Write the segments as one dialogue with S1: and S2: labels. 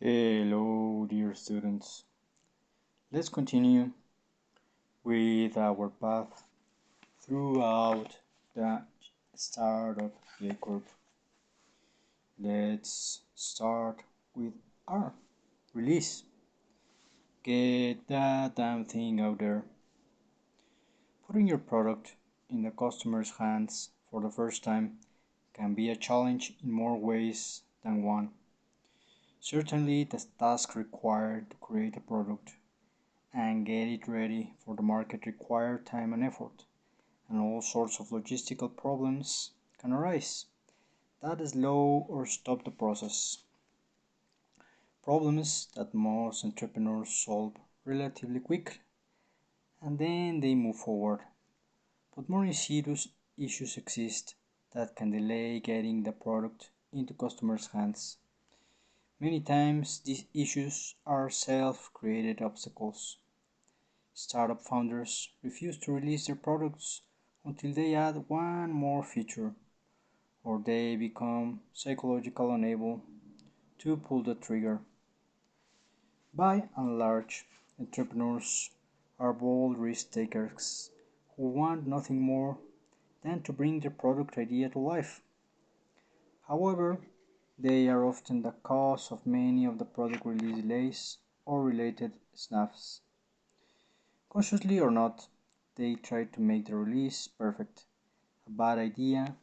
S1: Hello, dear students. Let's continue with our path throughout the startup J curve. Let's start with R, release. Get that damn thing out there. Putting your product in the customer's hands for the first time can be a challenge in more ways than one. Certainly, the task required to create a product and get it ready for the market require time and effort, and all sorts of logistical problems can arise that slow or stop the process. Problems that most entrepreneurs solve relatively quickly and then they move forward. But more insidious issues exist that can delay getting the product into customers' hands. Many times these issues are self-created obstacles. Startup founders refuse to release their products until they add one more feature, or they become psychologically unable to pull the trigger. By and large, entrepreneurs are bold risk takers who want nothing more than to bring their product idea to life. However, they are often the cause of many of the product release delays or related snags. Consciously or not, they try to make the release perfect, a bad idea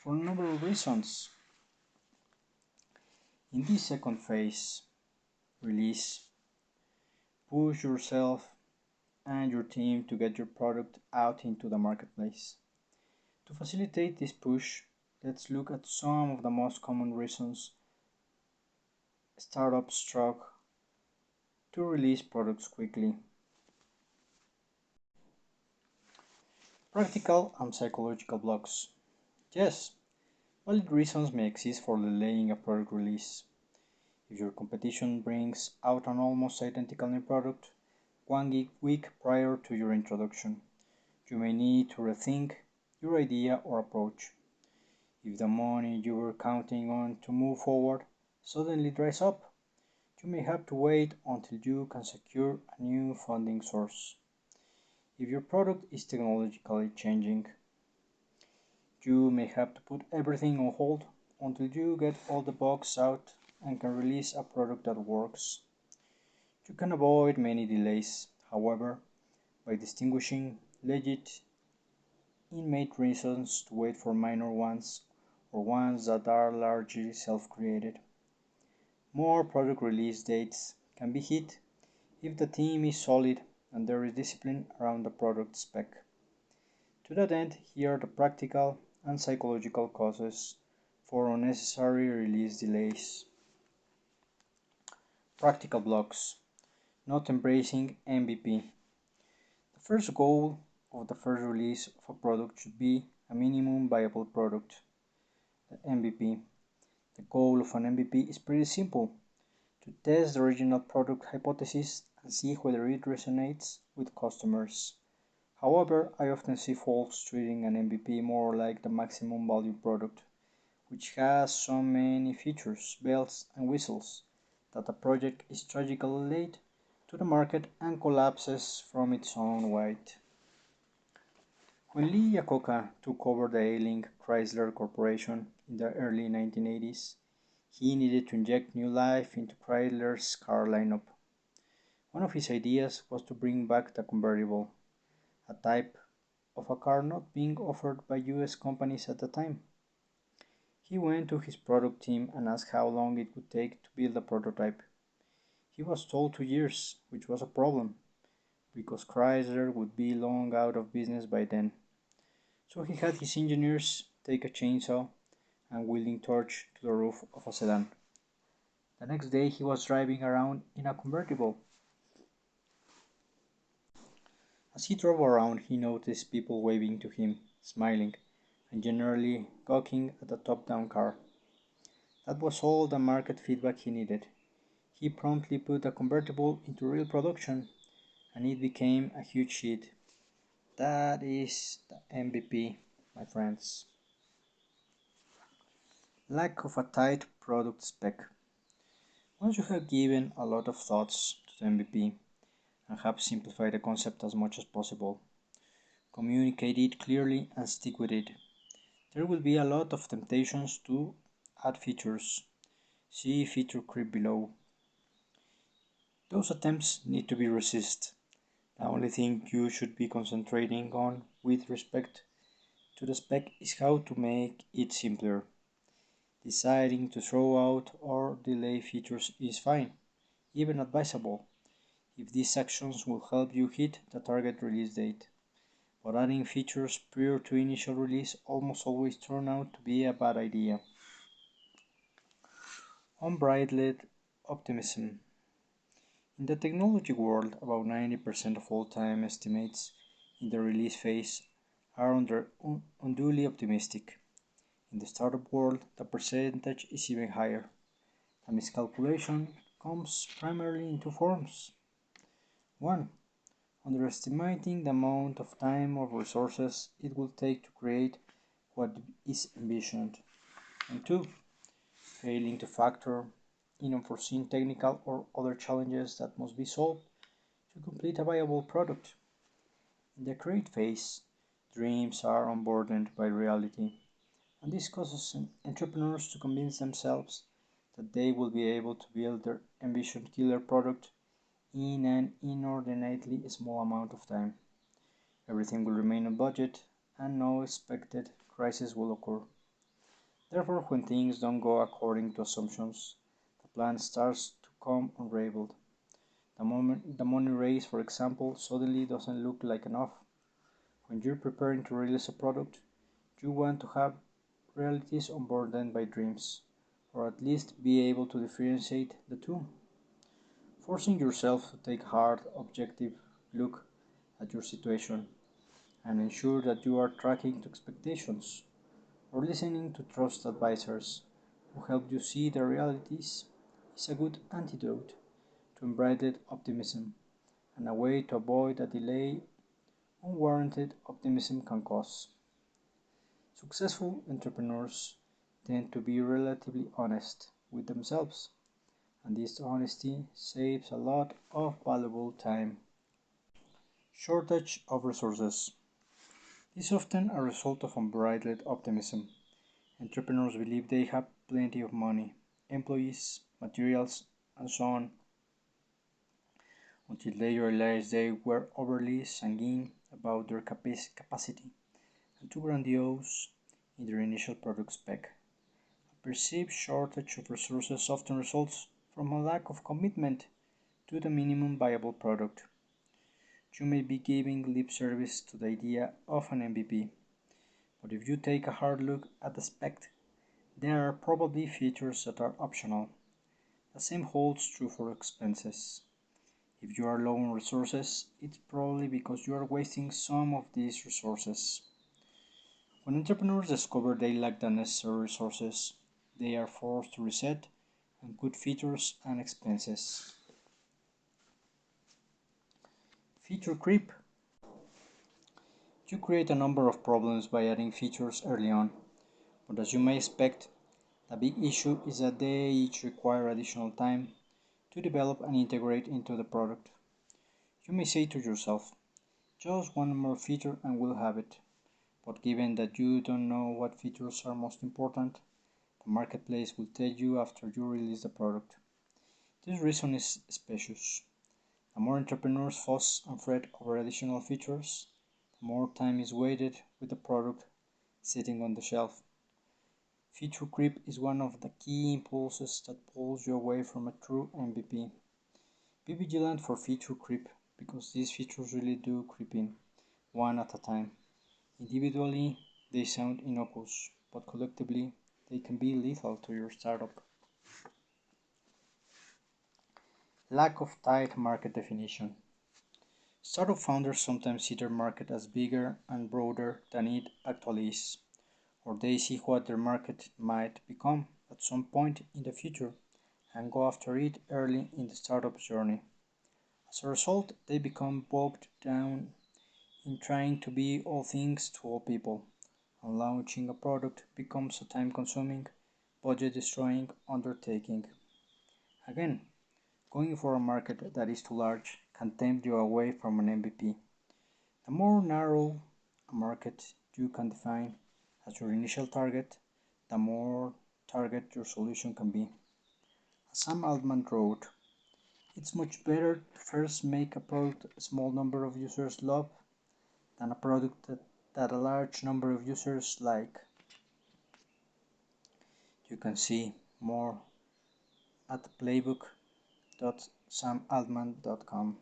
S1: for a number of reasons. In this second phase, release, push yourself and your team to get your product out into the marketplace. To facilitate this push, let's look at some of the most common reasons startups struggle to release products quickly. Practical and psychological blocks. Yes, valid reasons may exist for delaying a product release. If your competition brings out an almost identical new product 1 week prior to your introduction, you may need to rethink your idea or approach. If the money you were counting on to move forward suddenly dries up, you may have to wait until you can secure a new funding source. If your product is technologically changing, you may have to put everything on hold until you get all the bugs out and can release a product that works. You can avoid many delays, however, by distinguishing legitimate reasons to wait for minor ones or ones that are largely self-created. More product release dates can be hit if the team is solid and there is discipline around the product spec. To that end, here are the practical and psychological causes for unnecessary release delays. Practical blocks. Not embracing MVP. The first goal of the first release of a product should be a minimum viable product, the MVP. The goal of an MVP is pretty simple: to test the original product hypothesis and see whether it resonates with customers. However, I often see folks treating an MVP more like the maximum value product, which has so many features, bells and whistles, that the project is tragically late to the market and collapses from its own weight. When Lee Iacocca took over the ailing Chrysler Corporation in the early 1980s, he needed to inject new life into Chrysler's car lineup. One of his ideas was to bring back the convertible, a type of a car not being offered by US companies at the time. He went to his product team and asked how long it would take to build a prototype. He was told 2 years, which was a problem, because Chrysler would be long out of business by then. So he had his engineers take a chainsaw and welding torch to the roof of a sedan. The next day he was driving around in a convertible. As he drove around, he noticed people waving to him, smiling, and generally gawking at the top-down car. That was all the market feedback he needed. He promptly put the convertible into real production, and it became a huge hit. That is the MVP, my friends. Lack of a tight product spec. Once you have given a lot of thoughts to the MVP and have simplified the concept as much as possible, communicate it clearly and stick with it. There will be a lot of temptations to add features. See feature creep below. Those attempts need to be resisted. The only thing you should be concentrating on with respect to the spec is how to make it simpler. Deciding to throw out or delay features is fine, even advisable, if these actions will help you hit the target release date. But adding features prior to initial release almost always turns out to be a bad idea. Unbridled optimism. In the technology world, about 90% of all time estimates in the release phase are unduly optimistic. In the startup world, the percentage is even higher. The miscalculation comes primarily in two forms. One, underestimating the amount of time or resources it will take to create what is envisioned. And two, failing to factor in unforeseen technical or other challenges that must be solved to complete a viable product. In the create phase, dreams are onboarded by reality, and this causes entrepreneurs to convince themselves that they will be able to build their envisioned killer product in an inordinately small amount of time. Everything will remain on budget, and no expected crisis will occur. Therefore, when things don't go according to assumptions, the plan starts to come unraveled. The moment the money raised, for example, suddenly doesn't look like enough. When you're preparing to release a product, you want to have realities onboarded by dreams, or at least be able to differentiate the two. Forcing yourself to take a hard, objective look at your situation and ensure that you are tracking to expectations or listening to trust advisors who help you see the realities is a good antidote to unbridled optimism and a way to avoid the delay unwarranted optimism can cause. Successful entrepreneurs tend to be relatively honest with themselves, and this honesty saves a lot of valuable time. Shortage of resources. This is often a result of unbridled optimism. Entrepreneurs believe they have plenty of money, employees, materials, and so on, until they realize they were overly sanguine about their capacity and too grandiose in their initial product spec. A perceived shortage of resources often results from a lack of commitment to the minimum viable product. You may be giving lip service to the idea of an MVP, but if you take a hard look at the spec, there are probably features that are optional. The same holds true for expenses. If you are low on resources, it's probably because you are wasting some of these resources. When entrepreneurs discover they lack the necessary resources, they are forced to reset and cut features and expenses. Feature creep. You create a number of problems by adding features early on, but as you may expect, the big issue is that they each require additional time to develop and integrate into the product. You may say to yourself, just one more feature and we'll have it. But given that you don't know what features are most important, the marketplace will tell you after you release the product. This reason is specious. The more entrepreneurs fuss and fret over additional features, the more time is wasted with the product sitting on the shelf. Feature creep is one of the key impulses that pulls you away from a true MVP. Be vigilant for feature creep because these features really do creep in, one at a time. Individually, they sound innocuous, but collectively, they can be lethal to your startup. Lack of tight market definition. Startup founders sometimes see their market as bigger and broader than it actually is, or they see what their market might become at some point in the future and go after it early in the startup journey. As a result, they become bogged down in trying to be all things to all people, and launching a product becomes a time consuming, budget destroying undertaking. Again, going for a market that is too large can tempt you away from an MVP. The more narrow a market you can define as your initial target, the more target your solution can be. As Sam Altman wrote, it's much better to first make a product a small number of users love than a product that a large number of users like. You can see more at playbook.samaltman.com.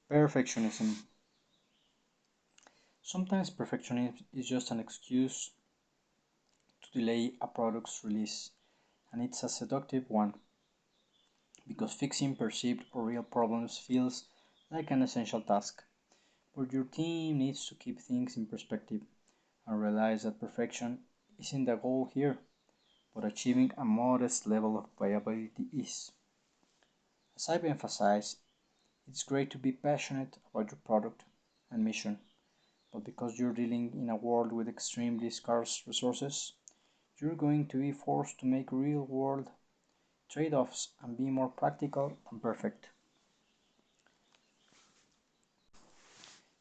S1: Perfectionism. Sometimes perfectionism is just an excuse to delay a product's release, and it's a seductive one because fixing perceived or real problems feels like an essential task. But your team needs to keep things in perspective and realize that perfection isn't the goal here, but achieving a modest level of viability is. As I've emphasized, it's great to be passionate about your product and mission, but because you're dealing in a world with extremely scarce resources, you're going to be forced to make real world trade offs and be more practical than perfect.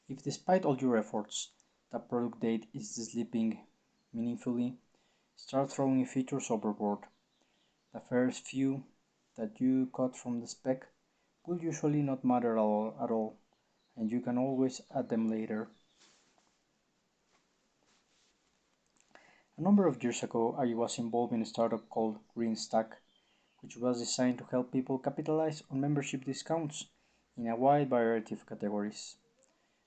S1: If despite all your efforts, the product date is slipping meaningfully, start throwing features overboard. The first few that you cut from the spec will usually not matter at all, and you can always add them later. A number of years ago, I was involved in a startup called Green Stack, which was designed to help people capitalize on membership discounts in a wide variety of categories.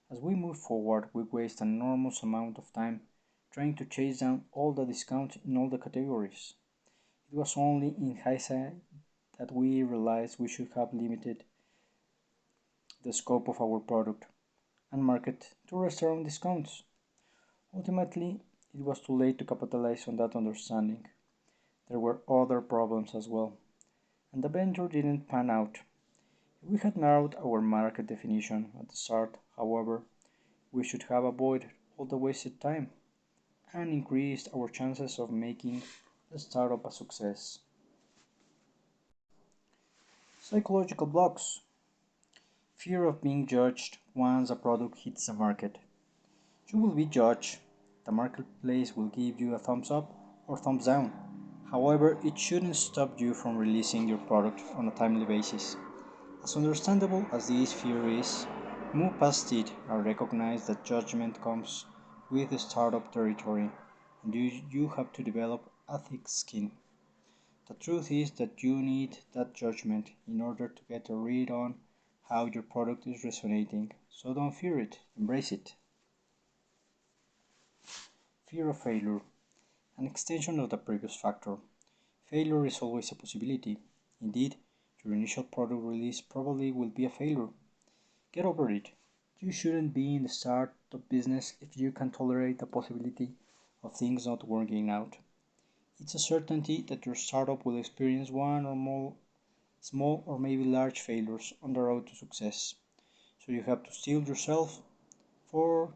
S1: As we move forward, we waste an enormous amount of time trying to chase down all the discounts in all the categories. It was only in hindsight that we realized we should have limited the scope of our product and market to restaurant discounts. Ultimately, it was too late to capitalize on that understanding. There were other problems as well, and the venture didn't pan out. If we had narrowed our market definition at the start, however, we should have avoided all the wasted time and increased our chances of making the startup a success. Psychological blocks. Fear of being judged once a product hits the market. You will be judged. The marketplace will give you a thumbs up or thumbs down. However, it shouldn't stop you from releasing your product on a timely basis. As understandable as this fear is, move past it and recognize that judgment comes with the startup territory, and you have to develop a thick skin. The truth is that you need that judgment in order to get a read on how your product is resonating, so don't fear it, embrace it. Fear of failure, an extension of the previous factor. Failure is always a possibility. Indeed, your initial product release probably will be a failure. Get over it. You shouldn't be in the startup business if you can tolerate the possibility of things not working out. It's a certainty that your startup will experience one or more small or maybe large failures on the road to success. So you have to steel yourself for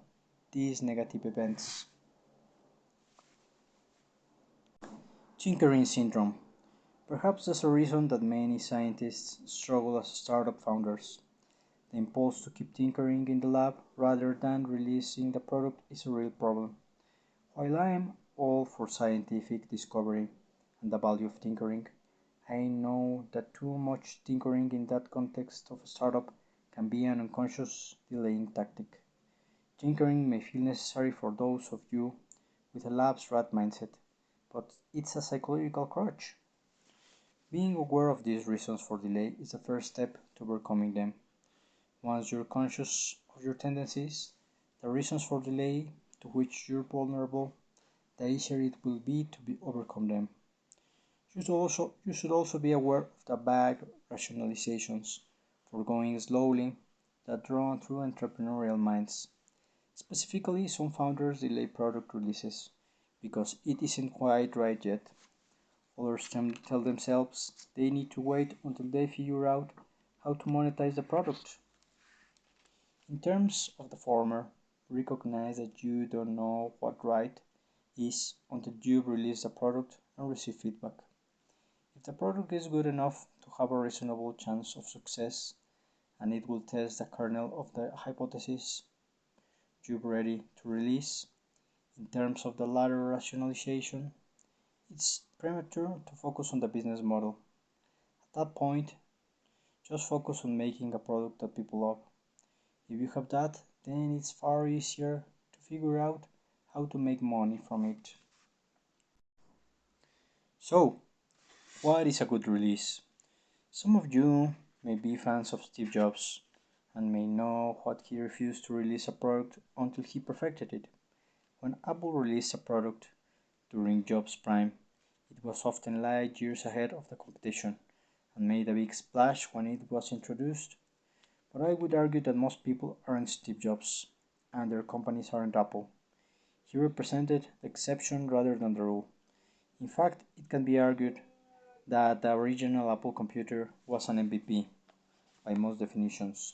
S1: these negative events. Tinkering syndrome. Perhaps there's a reason that many scientists struggle as startup founders. The impulse to keep tinkering in the lab rather than releasing the product is a real problem. While I am all for scientific discovery and the value of tinkering, I know that too much tinkering in that context of a startup can be an unconscious delaying tactic. Tinkering may feel necessary for those of you with a lab's rat mindset, but it's a psychological crutch. Being aware of these reasons for delay is the first step to overcoming them. Once you're conscious of your tendencies, the reasons for delay to which you're vulnerable, the easier it will be to overcome them. You should also be aware of the vague rationalizations for going slowly that run through entrepreneurial minds. Specifically, some founders delay product releases because it isn't quite right yet. Others tell themselves they need to wait until they figure out how to monetize the product. In terms of the former, recognize that you don't know what right is until you've released the product and receive feedback. If the product is good enough to have a reasonable chance of success and it will test the kernel of the hypothesis you're ready to release. In terms of the latter rationalization, it's premature to focus on the business model. At that point, just focus on making a product that people love. If you have that, then it's far easier to figure out how to make money from it. So, what is a good release? Some of you may be fans of Steve Jobs and may know what he refused to release a product until he perfected it. When Apple released a product during Jobs' prime, it was often light years ahead of the competition and made a big splash when it was introduced. But I would argue that most people aren't Steve Jobs and their companies aren't Apple. He represented the exception rather than the rule. In fact, it can be argued that the original Apple computer was an MVP by most definitions.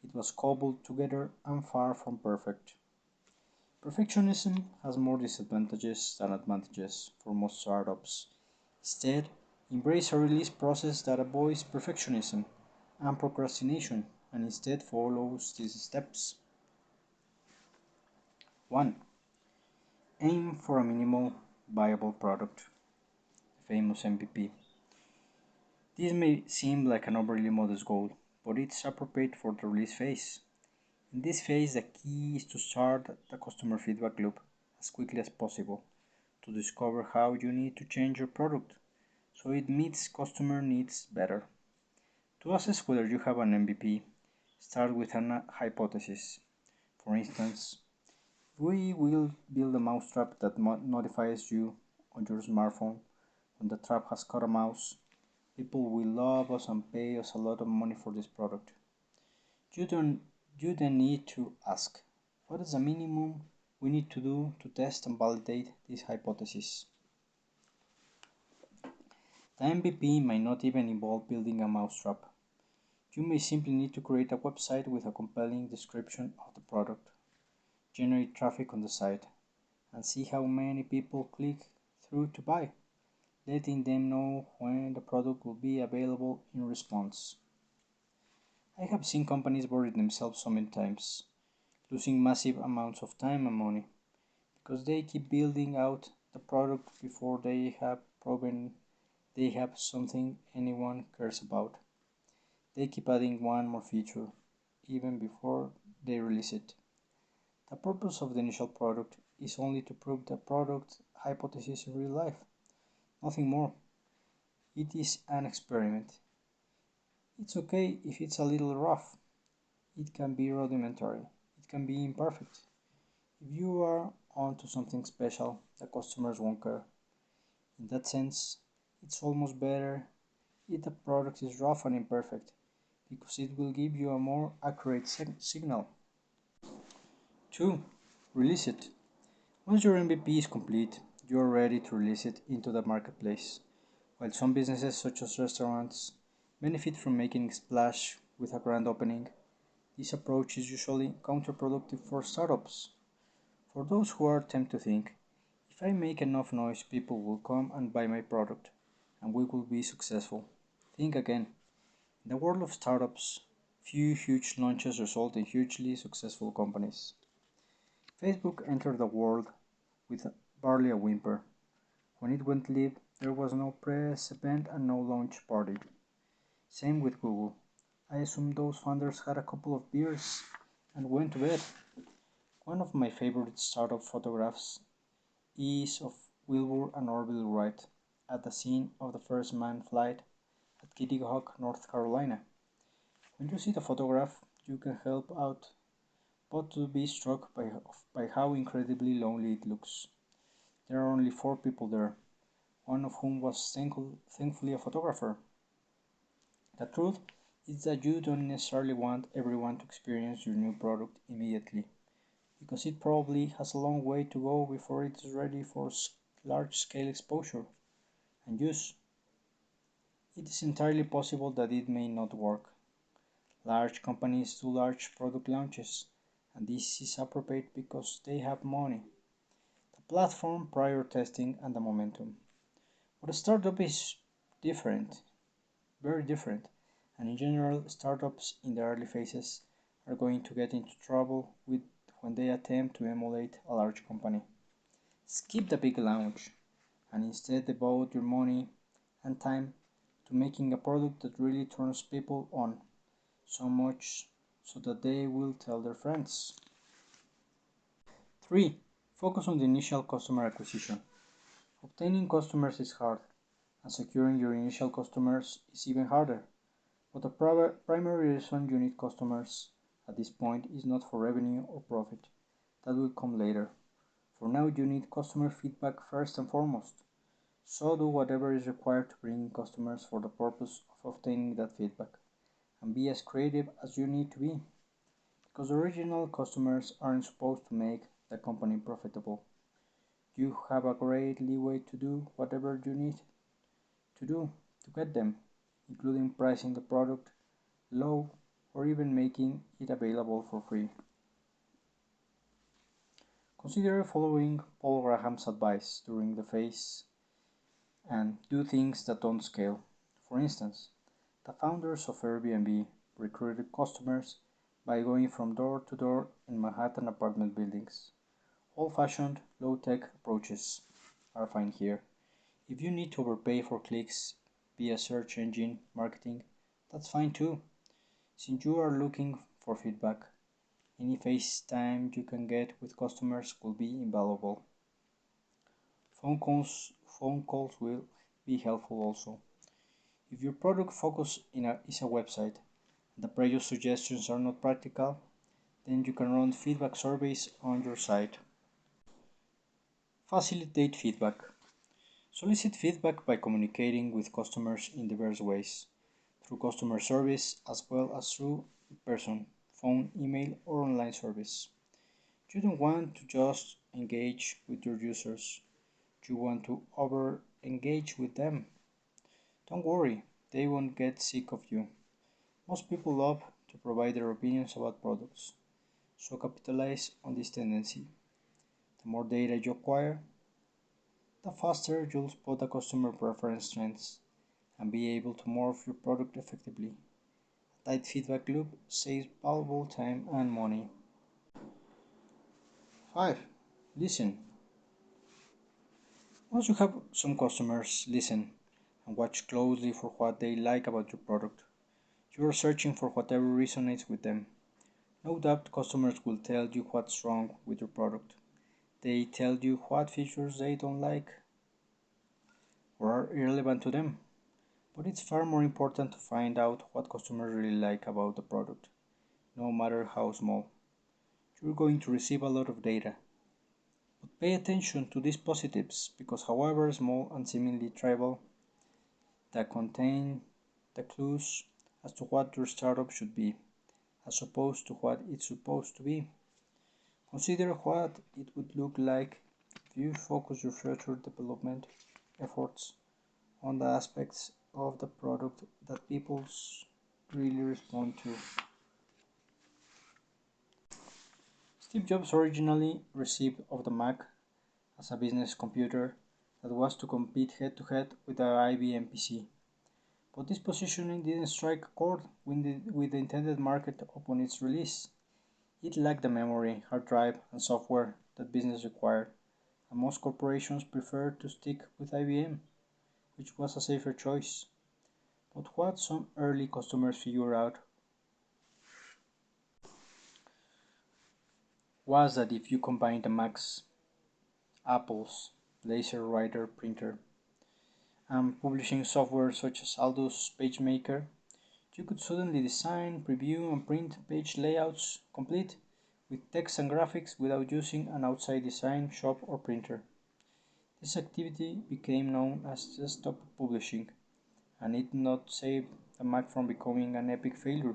S1: It was cobbled together and far from perfect. Perfectionism has more disadvantages than advantages for most startups. Instead, embrace a release process that avoids perfectionism and procrastination and instead follows these steps. 1. Aim for a minimal viable product, the famous MVP. This may seem like an overly modest goal, but it's appropriate for the release phase. In this phase, the key is to start the customer feedback loop as quickly as possible to discover how you need to change your product so it meets customer needs better. To assess whether you have an MVP, start with a hypothesis. For instance, we will build a mousetrap that notifies you on your smartphone when the trap has caught a mouse. People will love us and pay us a lot of money for this product. You then need to ask, what is the minimum we need to do to test and validate this hypothesis? The MVP might not even involve building a mousetrap. You may simply need to create a website with a compelling description of the product, generate traffic on the site, and see how many people click through to buy, letting them know when the product will be available in response. I have seen companies bury themselves so many times, losing massive amounts of time and money, because they keep building out the product before they have proven they have something anyone cares about. They keep adding one more feature, even before they release it. The purpose of the initial product is only to prove the product hypothesis in real life, nothing more. It is an experiment. It's okay if it's a little rough. It can be rudimentary. It can be imperfect. If you are onto something special, the customers won't care. In that sense, it's almost better if the product is rough and imperfect, because it will give you a more accurate signal. 2. Release it. Once your MVP is complete, you are ready to release it into the marketplace. While some businesses, such as restaurants, benefit from making a splash with a grand opening, this approach is usually counterproductive for startups. For those who are tempted to think, if I make enough noise, people will come and buy my product, and we will be successful. Think again. In the world of startups, few huge launches result in hugely successful companies. Facebook entered the world with barely a whimper. When it went live, there was no press event and no launch party. Same with Google. I assume those founders had a couple of beers and went to bed. One of my favorite startup photographs is of Wilbur and Orville Wright at the scene of the first manned flight at Kitty Hawk, North Carolina. When you see the photograph, you can help out but to be struck by how incredibly lonely it looks. There are only 4 people there, one of whom was thankfully a photographer. The truth is that you don't necessarily want everyone to experience your new product immediately, because it probably has a long way to go before it is ready for large-scale exposure and use. It is entirely possible that it may not work. Large companies do large product launches, and this is appropriate because they have money, the platform, prior testing, and the momentum. But a startup is different, very different, and in general, startups in the early phases are going to get into trouble with when they attempt to emulate a large company. Skip the big launch and instead devote your money and time to making a product that really turns people on, so much so that they will tell their friends. 3. Focus on the initial customer acquisition. Obtaining customers is hard, and securing your initial customers is even harder. But the primary reason you need customers at this point is not for revenue or profit. That will come later. For now, you need customer feedback first and foremost. So do whatever is required to bring in customers for the purpose of obtaining that feedback. And be as creative as you need to be, because original customers aren't supposed to make the company profitable. You have a great leeway to do whatever you need to do to get them, including pricing the product low or even making it available for free. Consider following Paul Graham's advice during the phase and do things that don't scale. For instance, the founders of Airbnb recruited customers by going from door to door in Manhattan apartment buildings. Old-fashioned, low-tech approaches are fine here. If you need to overpay for clicks via search engine marketing, that's fine too. Since you are looking for feedback, any face time you can get with customers will be invaluable. Phone calls will be helpful also. If your product focus is a website and the previous suggestions are not practical, then you can run feedback surveys on your site. Facilitate feedback. Solicit feedback by communicating with customers in diverse ways, through customer service as well as through person, phone, email, or online service. You don't want to just engage with your users, you want to over engage with them. Don't worry, they won't get sick of you. Most people love to provide their opinions about products, so capitalize on this tendency. The more data you acquire, the faster you'll spot the customer preference trends and be able to morph your product effectively. A tight feedback loop saves valuable time and money. 5. Listen. Once you have some customers, listen and watch closely for what they like about your product. You are searching for whatever resonates with them. No doubt customers will tell you what's wrong with your product. They tell you what features they don't like or are irrelevant to them. But it's far more important to find out what customers really like about the product, no matter how small. You're going to receive a lot of data. But pay attention to these positives because however small and seemingly trivial, they contain the clues as to what your startup should be, as opposed to what it's supposed to be. Consider what it would look like if you focus your future development efforts on the aspects of the product that people really respond to. Steve Jobs originally received of the Mac as a business computer that was to compete head-to-head with the IBM PC. But this positioning didn't strike a chord with the intended market upon its release. It lacked the memory, hard drive, and software that business required, and most corporations preferred to stick with IBM, which was a safer choice. But what some early customers figured out was that if you combine the Mac's, Apple's laser writer printer, and publishing software such as Aldo's PageMaker, you could suddenly design, preview, and print page layouts complete with text and graphics without using an outside design shop or printer. This activity became known as desktop publishing, and it not saved the Mac from becoming an epic failure.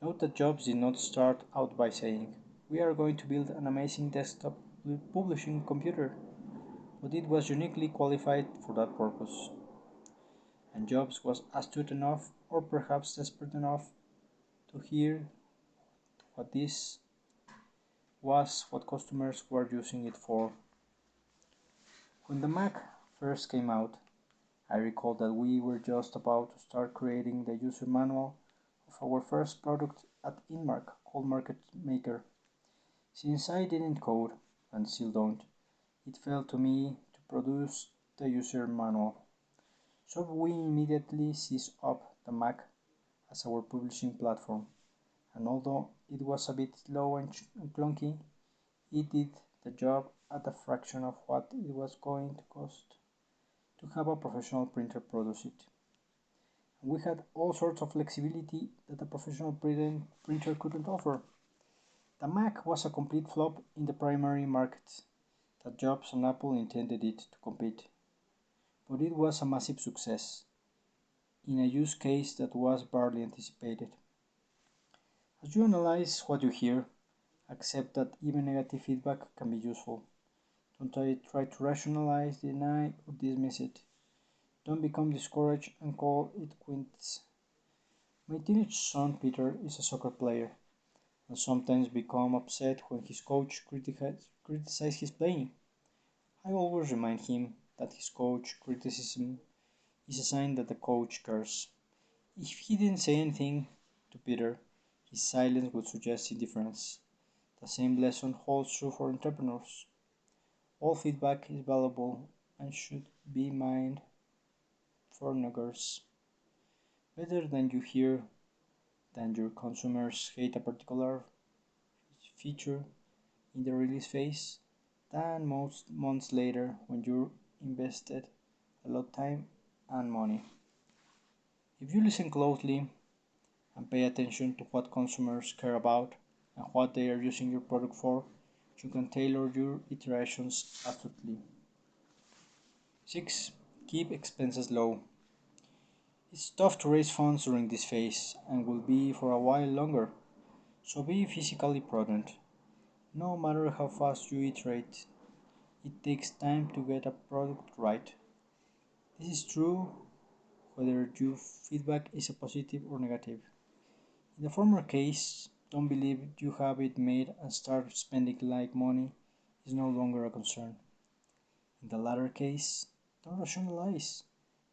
S1: Note that Jobs did not start out by saying, "We are going to build an amazing desktop publishing computer," but it was uniquely qualified for that purpose. And Jobs was astute enough, or perhaps desperate enough, to hear what this was what customers were using it for. When the Mac first came out, I recall that we were just about to start creating the user manual of our first product at Inmark called Market Maker. Since I didn't code, and still don't, it fell to me to produce the user manual. So we immediately seized up the Mac as our publishing platform, and although it was a bit slow and clunky, it did the job at a fraction of what it was going to cost to have a professional printer produce it. And we had all sorts of flexibility that a professional printer couldn't offer. The Mac was a complete flop in the primary market that Jobs and Apple intended it to compete, but it was a massive success in a use case that was barely anticipated. As you analyze what you hear, accept that even negative feedback can be useful. Don't try to rationalize, deny, or dismiss it. Don't become discouraged and call it quits. My teenage son Peter is a soccer player and sometimes becomes upset when his coach criticizes his playing. I always remind him that his coach criticism is a sign that the coach cares. If he didn't say anything to Peter, his silence would suggest indifference. The same lesson holds true for entrepreneurs. All feedback is valuable and should be mined for nuggets. Better than you hear than your consumers hate a particular feature in the release phase than most months later when you invested a lot of time and money. If you listen closely and pay attention to what consumers care about and what they are using your product for, you can tailor your iterations astutely. 6. Keep expenses low. It's tough to raise funds during this phase and will be for a while longer, so be physically prudent. No matter how fast you iterate, it takes time to get a product right. This is true whether your feedback is a positive or negative. In the former case, don't believe you have it made and start spending like money is no longer a concern. In the latter case, don't rationalize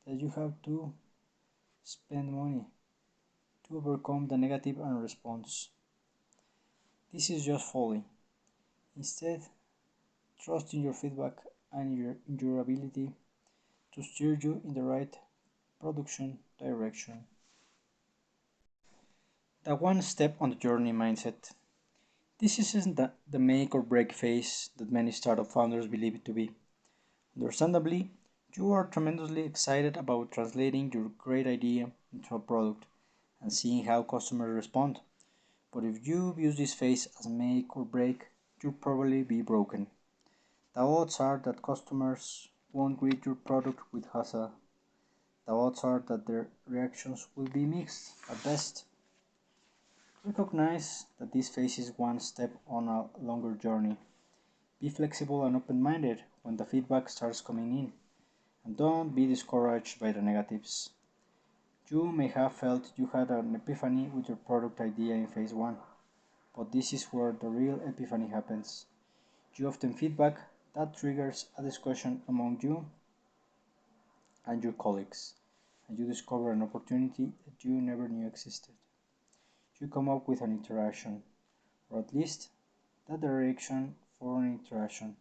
S1: that you have to spend money to overcome the negative and response. This is just folly. Instead, trust in your feedback and in your ability to steer you in the right production direction. The one step on the journey mindset. This isn't the make or break phase that many startup founders believe it to be. Understandably, you are tremendously excited about translating your great idea into a product and seeing how customers respond. But if you view this phase as make or break, you'll probably be broken. The odds are that customers won't greet your product with huzzah. The odds are that their reactions will be mixed at best. Recognize that this phase is one step on a longer journey. Be flexible and open-minded when the feedback starts coming in, and don't be discouraged by the negatives. You may have felt you had an epiphany with your product idea in phase 1, but this is where the real epiphany happens. You often feedback that triggers a discussion among you and your colleagues, and you discover an opportunity that you never knew existed. You come up with an interaction, or at least the direction for an interaction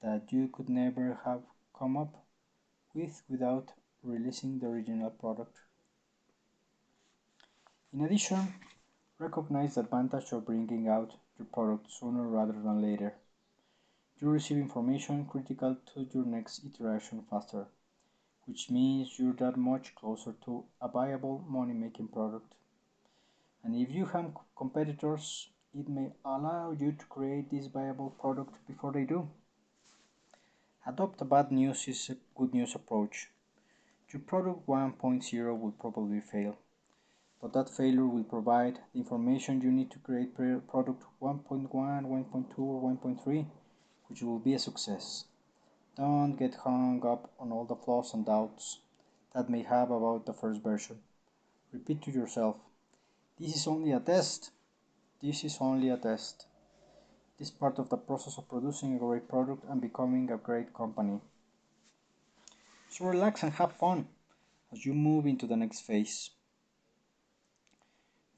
S1: that you could never have come up with without releasing the original product. In addition, recognize the advantage of bringing out your product sooner rather than later. You receive information critical to your next iteration faster, which means you're that much closer to a viable money-making product. And if you have competitors, it may allow you to create this viable product before they do. Adopt a bad news is a good news approach. Your product 1.0 will probably fail, but that failure will provide the information you need to create product 1.1, 1.2, or 1.3, which will be a success. Don't get hung up on all the flaws and doubts that may have about the first version. Repeat to yourself, this is only a test. This is only a test. This is part of the process of producing a great product and becoming a great company. So relax and have fun as you move into the next phase.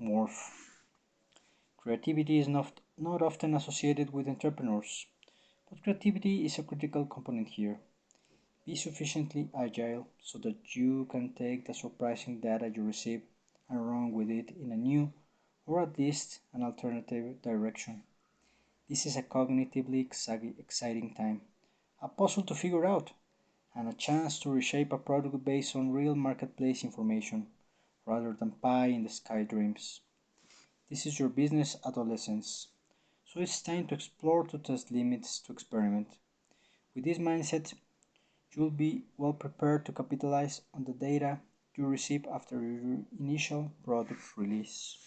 S1: Morph. Creativity is not often associated with entrepreneurs, but creativity is a critical component here. Be sufficiently agile so that you can take the surprising data you receive and run with it in a new, or at least an alternative direction. This is a cognitively exciting time, a puzzle to figure out, and a chance to reshape a product based on real marketplace information rather than pie in the sky dreams. This is your business adolescence, so it's time to explore, to test limits, to experiment. With this mindset, you'll be well prepared to capitalize on the data you receive after your initial product release.